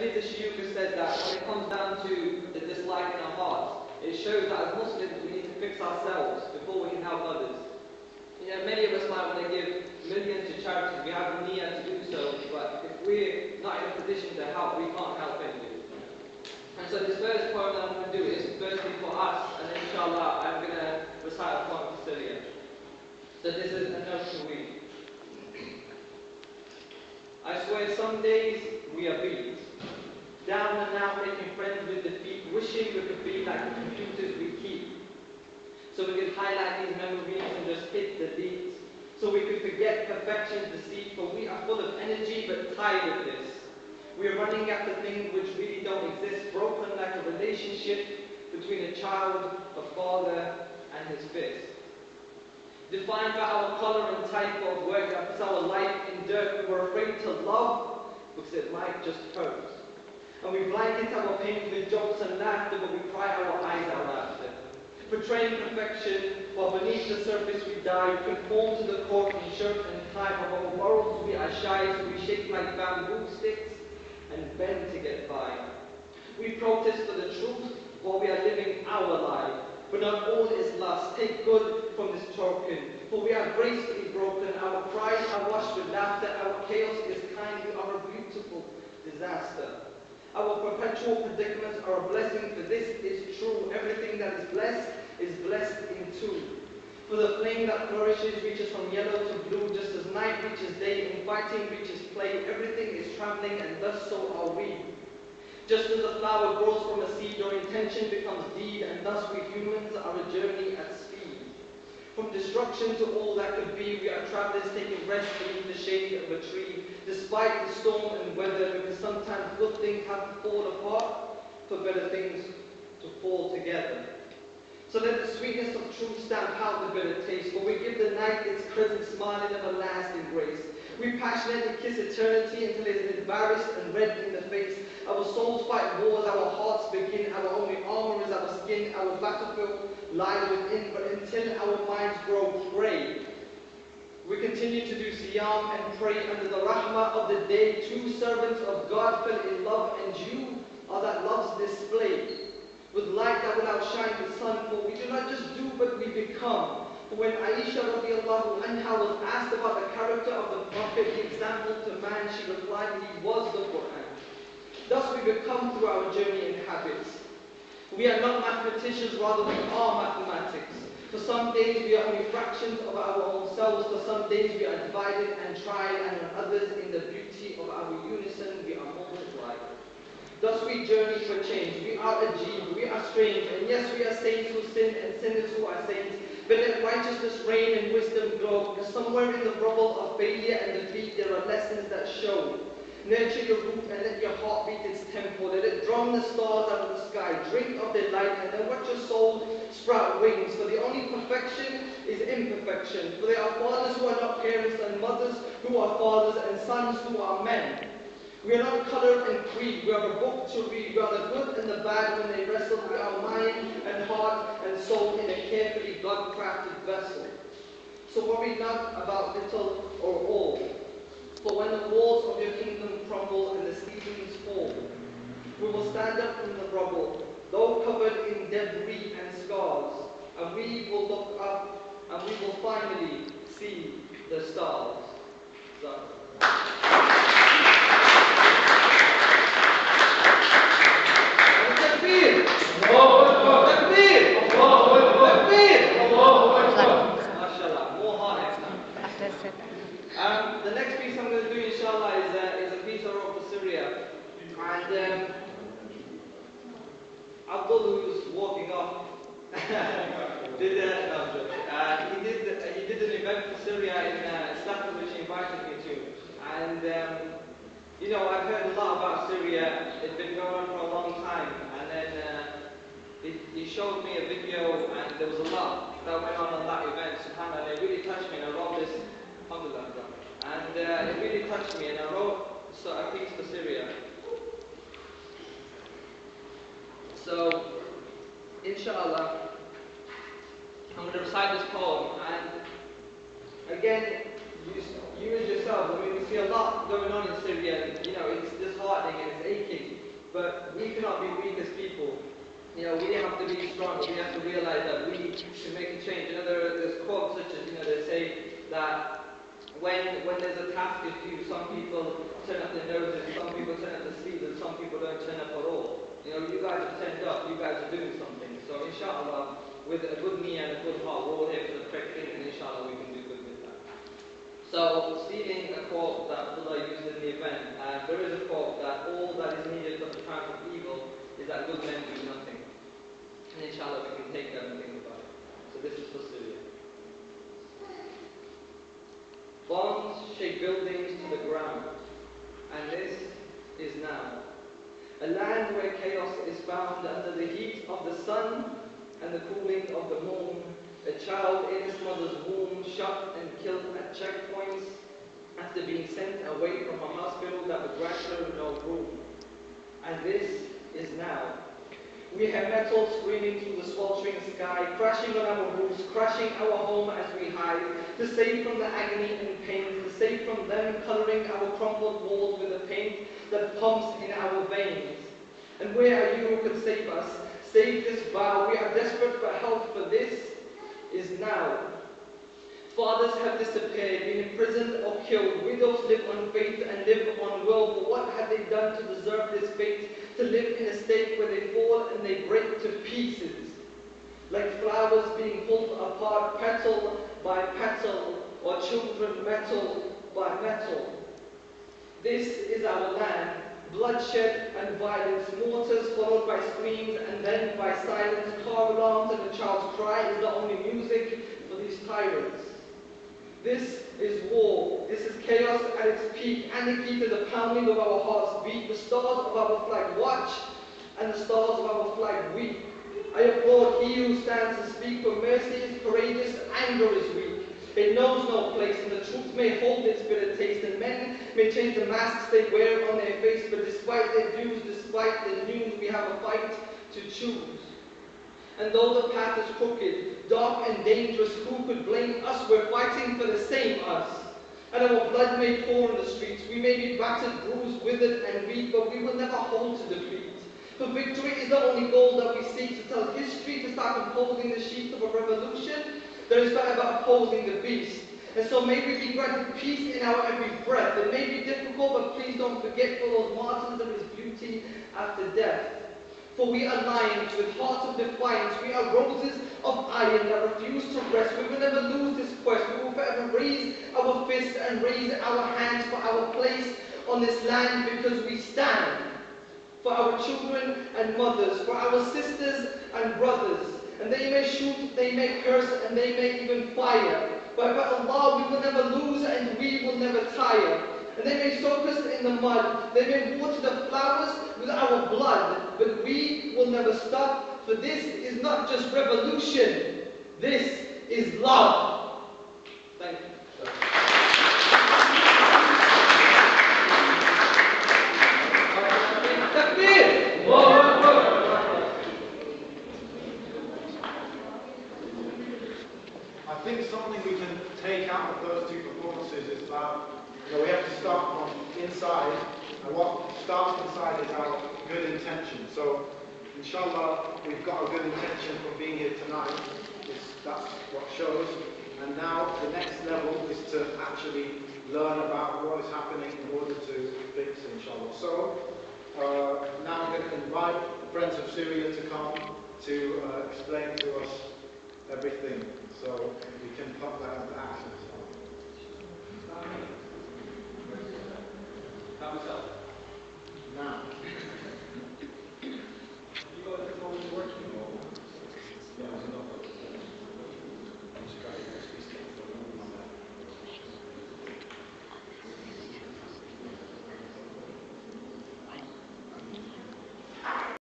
believe the Shariff has said that when it comes down to the dislike in our hearts, it shows that as Muslims we need to fix ourselves before we can help others. You know, many of us might want to give millions to charities, we have the need to do so, but if we're not in a position to help, we can't help anybody. And so this first poem that I'm going to do is firstly for us, and then inshallah I'm going to recite a poem for Syria. So this is a note to read. I swear some days we are beat, down and out making friends with defeat, wishing we could be like the computers we keep. So we could highlight these memories and just hit the beats. So we could forget perfection's deceit, for we are full of energy but tired of this. We are running after things which really don't exist, broken like a relationship between a child, a father, and his fist. Defined by our color and type of work that puts our life in dirt, we were afraid to love because it might just hurt. And we blanket our pain with jokes and laughter, but we cry our eyes out after. Portraying perfection, while beneath the surface we die, we conform to the court in shirt and tie, but our morals we are shy, so we shake like bamboo sticks and bend to get by. We protest for the truth while we are living our life, but not all is lost. Take good from this token, for we are gracefully broken. Our cries are washed with laughter, our chaos is kind, we are a beautiful disaster. Our perpetual predicaments are a blessing, for this is true. Everything that is blessed in two. For the flame that flourishes reaches from yellow to blue, just as night reaches day and fighting reaches play. Everything is trembling, and thus so are we. Just as a flower grows from a seed, your intention becomes deed, and thus we humans are a journey at speed. From destruction to all that could be, we are travelers taking rest beneath the shade of a tree, despite the storm and weather, because sometimes good things have to fall apart for better things to fall together. So let the sweetness of truth stamp out the bitter taste, for we give the night its crescent smile in everlasting grace. We passionately kiss eternity until it is embarrassed and red in the face. Our souls fight wars, our hearts begin, our only armor is our skin, our battlefield lies within, but until our minds grow grey, we continue to do siyam and pray under the rahmah of the day. Two servants of God fell in love, and you are that love's display, with light that will outshine the sun, for we do not just do, but we become. For when Aisha radiallahu anha was asked about the character of the Prophet, the example to man, she replied, he was the Quran. Thus we become through our journey and habits. We are not mathematicians, rather we are mathematics. For some days we are only fractions of our own selves, for some days we are divided and tried, and on others in the beauty of our unison we are multiplied. Thus we journey for change. We are ajeeb, we are strange, and yes, we are saints who sin and sinners who are saints. But let righteousness reign and wisdom grow, because somewhere in the rubble of failure and defeat there are lessons that show. Nurture your root and let your heart beat its tempo. Let it drum the stars out of the sky. Drink of their light and then watch your soul sprout wings. For the only perfection is imperfection. For there are fathers who are not parents and mothers who are fathers and sons who are men. We are not colour and creed, we are a book to read. We are the good and the bad when they wrestle. We are mind and heart and soul in a carefully God-crafted vessel. So worry not about little or all. For when the walls of your kingdom crumble and the ceilings fall, we will stand up from the rubble, though covered in debris and scars, and we will look up and we will finally see the stars. So. The next piece I'm going to do, inshallah, is a piece I wrote for Syria. And Abdullah, who was walking off, he did an event for Syria in Istanbul, which he invited me to. And you know, I've heard a lot about Syria. It's been going on for a long time. And then he showed me a video, and there was a lot that went on that event. SubhanAllah, it really touched me. And I wrote this, alhamdulillah, and it really touched me. And I wrote a piece for Syria. So, inshallah, I'm going to recite this poem. And again, you as yourselves, I mean, we see a lot going on in Syria, and you know, it's disheartening and it's aching. But we cannot be weak as people. You know, we have to be strong. We have to realize that we can make a change. You know, there's quotes such as, you know, they say that when there's a task is due, some people turn up their noses, some people turn up their sleeves, and some people don't turn up at all. You know, you guys have turned up, you guys are doing something. So inshallah, with a good niyyah and a good heart, we're all here for the correct thing, and inshallah we can do good with that. So, stealing a quote that Abdullah used in the event, there is a quote that all that is needed for the time of evil is that good men do nothing. And inshallah we can take that and think about it. So this is for Syria. Bombs shake buildings to the ground, and this is now. A land where chaos is found under the heat of the sun and the cooling of the moon. A child in its mother's womb shot and killed at checkpoints after being sent away from a hospital that would grant her no room. And this is now. We have metal screaming through the sweltering sky, crashing on our roofs, crashing our home as we hide, to save from the agony and pain, to save from them colouring our crumpled walls with the paint that pumps in our veins. And where are you who could save us? Save this vow. We are desperate for help, for this is now. Fathers have disappeared, been imprisoned or killed. Widows live on faith and live on will. But what have they done to deserve this fate? To live in a state where they fall and they break to pieces, like flowers being pulled apart petal by petal, or children metal by metal. This is our land. Bloodshed and violence, mortars followed by screams and then by silence. Car alarms and a child's cry is not only music for these tyrants. This is war. This is chaos at its peak, anarchy to the pounding of our hearts beat. The stars of our flag watch, and the stars of our flag weep. I applaud he who stands to speak, for mercy is courageous, anger is weak. It knows no place, and the truth may hold its bitter taste, and men may change the masks they wear on their face, but despite their views, despite the news, we have a fight to choose. And though the path is crooked, dark and dangerous, who could blame us? We're fighting for the same us. And our blood may pour in the streets, we may be battered, bruised, withered and weak, but we will never hold to defeat. For victory is the only goal that we seek, to tell history, to start composing the sheets of a revolution that is forever opposing the beast. And so may we be granted peace in our every breath. It may be difficult, but please don't forget for those martyrs there is beauty after death. For we are lions with hearts of defiance. We are roses of iron that refuse to rest. We will never lose this quest. We will forever raise our fists and raise our hands for our place on this land, because we stand for our children and mothers, for our sisters and brothers. And they may shoot, they may curse, and they may even fire. But by Allah, we will never lose and we will never tire. And they may soak us in the mud, they may water the flowers with our blood, but we will never stop, for this is not just revolution, this is love. Thank you. I think something we can take out of those two performances is that we have to start from inside, and what starts inside is our good intention. So, inshallah, we've got a good intention from being here tonight. That's what shows. And now the next level is to actually learn about what is happening in order to fix it, inshallah. So, now I'm going to invite the Friends of Syria to come to explain to us everything. So we can put that into action. Help yourself.